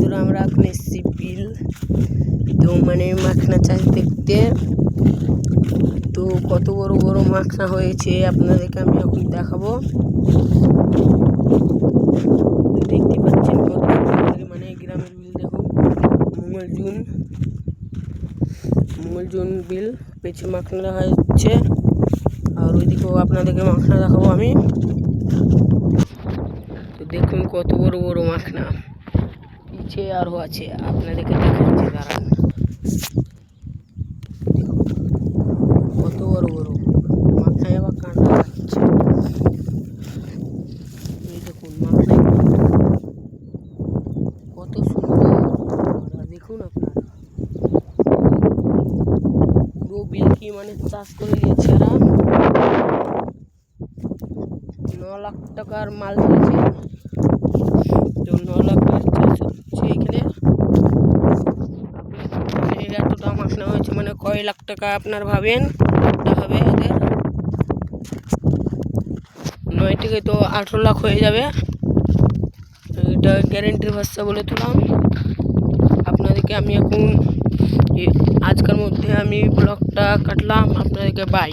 বন্ধুরা আমরা এখন এসেছি বিল তো মানে মাখনা চাষ দেখতে। তো কত বড় বড় মাখনা হয়েছে আপনাদেরকে আমি এখন দেখাবো। দেখতে পাচ্ছেন কত মানে গ্রামের বিল দেখুন, মঙ্গলজুন বিল পেছে মাখনা দেখা যাচ্ছে। আর ওইদিকেও আপনাদেরকে মাখনা দেখাবো আমি। তো দেখুন কত বড় বড় মাখনা পিছে আরও আছে, আপনাদেরকে দেখাচ্ছি দাঁড়ান। কত বড় বড় মাখনায় আবার কাঁটা লাগছে। এই দেখুন মাখনায় কত সুন্দর, দেখুন আপনারা পুরো বিল কি মানে চাষ করে নিয়েছে। এরা 9 লাখ টাকার মাল ধরেছে। তো 9 লাখ চাষ হচ্ছে এখানে। এতটা মাখনা হয়েছে মানে কয় লাখ টাকা আপনার ভাবেন হবে এদের। 9 থেকে তো 18 লাখ হয়ে যাবে। এটা গ্যারেন্টির ভাষা বলে দিলাম আপনাদেরকে। আমি এখন আজকের মধ্যে আমি ব্লগটা কাটলাম, আপনাদেরকে বাই।